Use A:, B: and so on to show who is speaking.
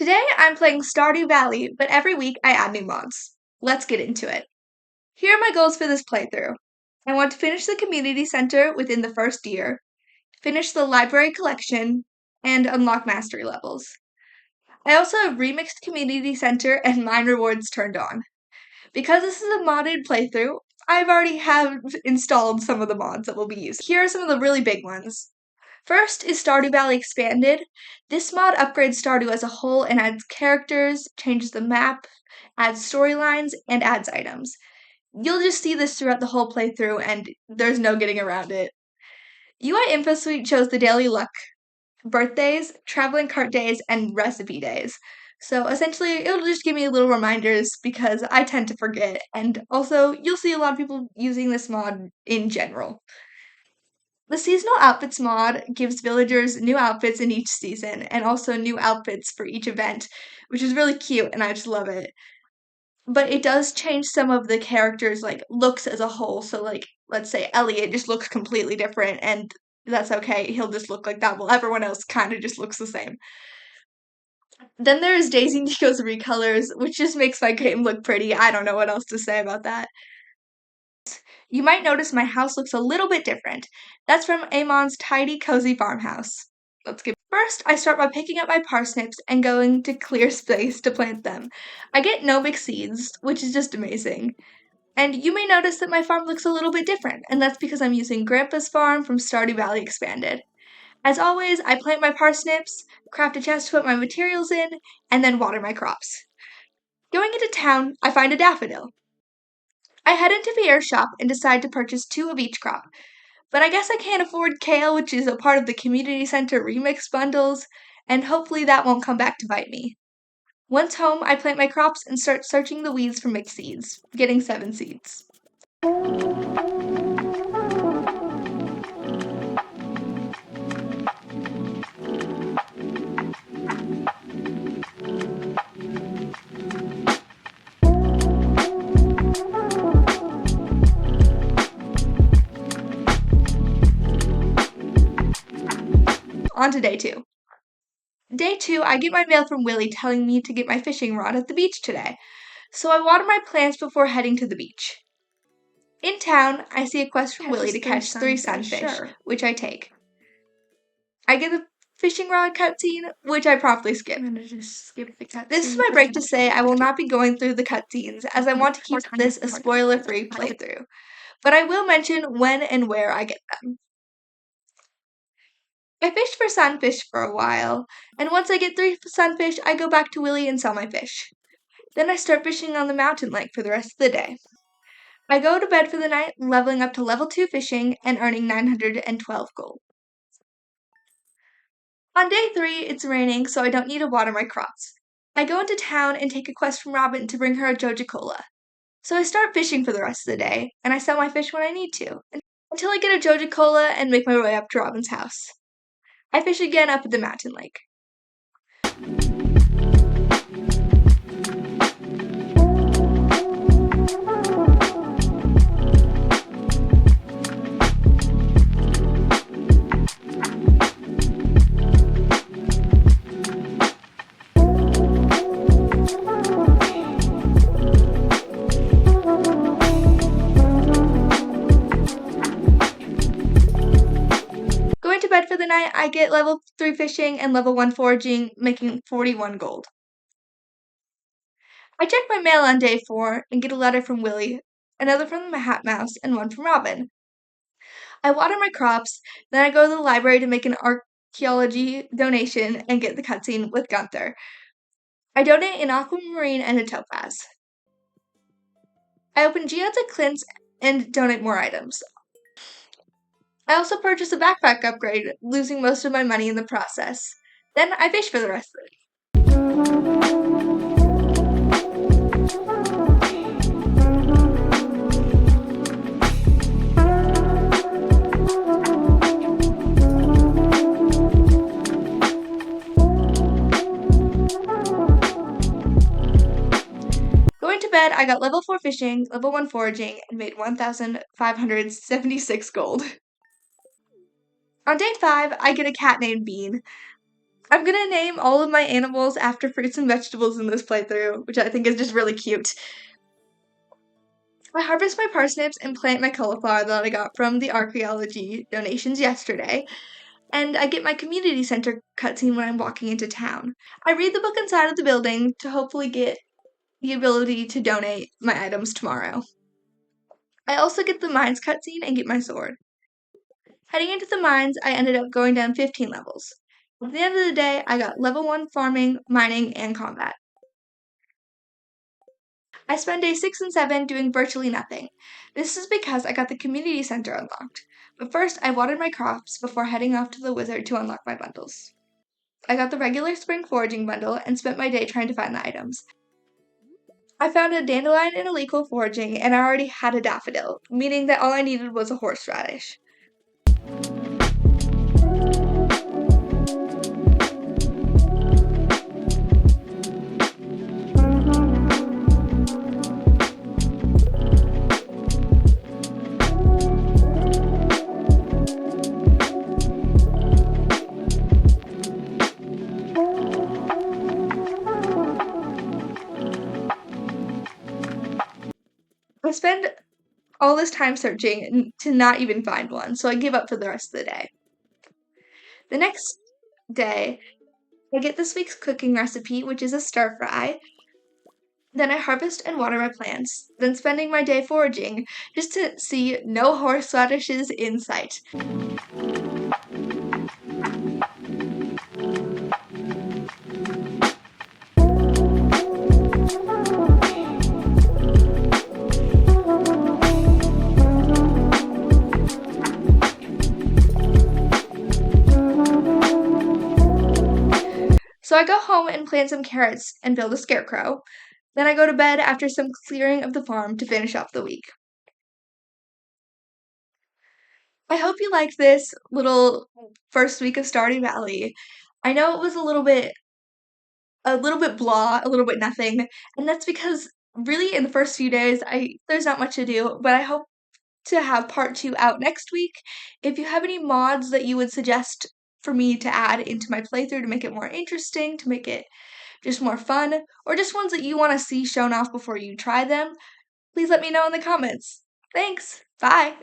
A: Today I'm playing Stardew Valley, but every week I add new mods. Let's get into it. Here are my goals for this playthrough. I want to finish the community center within the first year, finish the library collection, and unlock mastery levels. I also have remixed community center and mine rewards turned on. Because this is a modded playthrough, I've already have installed some of the mods that will be used. Here are some of the really big ones. First is Stardew Valley Expanded. This mod upgrades Stardew as a whole and adds characters, changes the map, adds storylines, and adds items. You'll just see this throughout the whole playthrough, and there's no getting around it. UI Info Suite shows the daily luck, birthdays, traveling cart days, and recipe days. So essentially, it'll just give me little reminders because I tend to forget, and also you'll see a lot of people using this mod in general. The seasonal outfits mod gives villagers new outfits in each season and also new outfits for each event, which is really cute and I just love it. But it does change some of the characters' like looks as a whole. So like let's say Elliot just looks completely different and that's okay. He'll just look like that while everyone else kind of just looks the same. Then there's Daisy Nico's recolors, which just makes my game look pretty. I don't know what else to say about that. You might notice my house looks a little bit different. That's from Amon's tidy, cozy farmhouse. Let's get first. I start by picking up my parsnips and going to clear space to plant them. I get no mixed seeds, which is just amazing. And you may notice that my farm looks a little bit different, and that's because I'm using Grandpa's farm from Stardew Valley Expanded. As always, I plant my parsnips, craft a chest to put my materials in, and then water my crops. Going into town, I find a daffodil. I head into the air shop and decide to purchase 2 of each crop. But I guess I can't afford kale, which is a part of the community center remix bundles, and hopefully that won't come back to bite me. Once home, I plant my crops and start searching the weeds for mixed seeds, getting 7 seeds. On to day 2. Day 2, I get my mail from Willie telling me to get my fishing rod at the beach today, so I water my plants before heading to the beach. In town, I see a quest from Willie to catch 3 sunfish, which I take. I get the fishing rod cutscene, which I promptly skip.
B: I'm gonna just skip the cutscene.
A: This is my break to say I will not be going through the cutscenes, as I want to keep this a spoiler-free playthrough, but I will mention when and where I get them. I fished for sunfish for a while, and once I get 3 sunfish, I go back to Willie and sell my fish. Then I start fishing on the mountain lake for the rest of the day. I go to bed for the night, leveling up to level 2 fishing and earning 912 gold. On day 3, it's raining, so I don't need to water my crops. I go into town and take a quest from Robin to bring her a Joja-Cola. So I start fishing for the rest of the day, and I sell my fish when I need to, until I get a Joja-Cola and make my way up to Robin's house. I fish again up at the mountain lake. Going to bed for the night, I get level 3 fishing and level 1 foraging, making 41 gold. I check my mail on day 4 and get a letter from Willie, another from the Hat Mouse, and one from Robin. I water my crops, then I go to the library to make an archaeology donation and get the cutscene with Gunther. I donate an aquamarine and a topaz. I open geodes at Clint's and donate more items. I also purchase a backpack upgrade, losing most of my money in the process. Then I fish for the rest of the day. Going to bed, I got level 4 fishing, level 1 foraging, and made 1,576 gold. On day 5, I get a cat named Bean. I'm gonna name all of my animals after fruits and vegetables in this playthrough, which I think is just really cute. I harvest my parsnips and plant my cauliflower that I got from the archaeology donations yesterday, and I get my community center cutscene when I'm walking into town. I read the book inside of the building to hopefully get the ability to donate my items tomorrow. I also get the mines cutscene and get my sword. Heading into the mines, I ended up going down 15 levels. At the end of the day, I got level 1 farming, mining, and combat. I spent day 6 and 7 doing virtually nothing. This is because I got the community center unlocked. But first, I watered my crops before heading off to the wizard to unlock my bundles. I got the regular spring foraging bundle and spent my day trying to find the items. I found a dandelion in illegal foraging and I already had a daffodil, meaning that all I needed was a horseradish. I spend all this time searching to not even find one, so I give up for the rest of the day. The next day, I get this week's cooking recipe, which is a stir fry. Then I harvest and water my plants, then spending my day foraging just to see no horseradishes in sight. So I go home and plant some carrots and build a scarecrow. Then I go to bed after some clearing of the farm to finish off the week. I hope you liked this little first week of Stardew Valley. I know it was a little bit blah, a little bit nothing, and that's because really in the first few days there's not much to do, but I hope to have part 2 out next week. If you have any mods that you would suggest for me to add into my playthrough to make it more interesting, to make it just more fun, or just ones that you want to see shown off before you try them, please let me know in the comments. Thanks. Bye.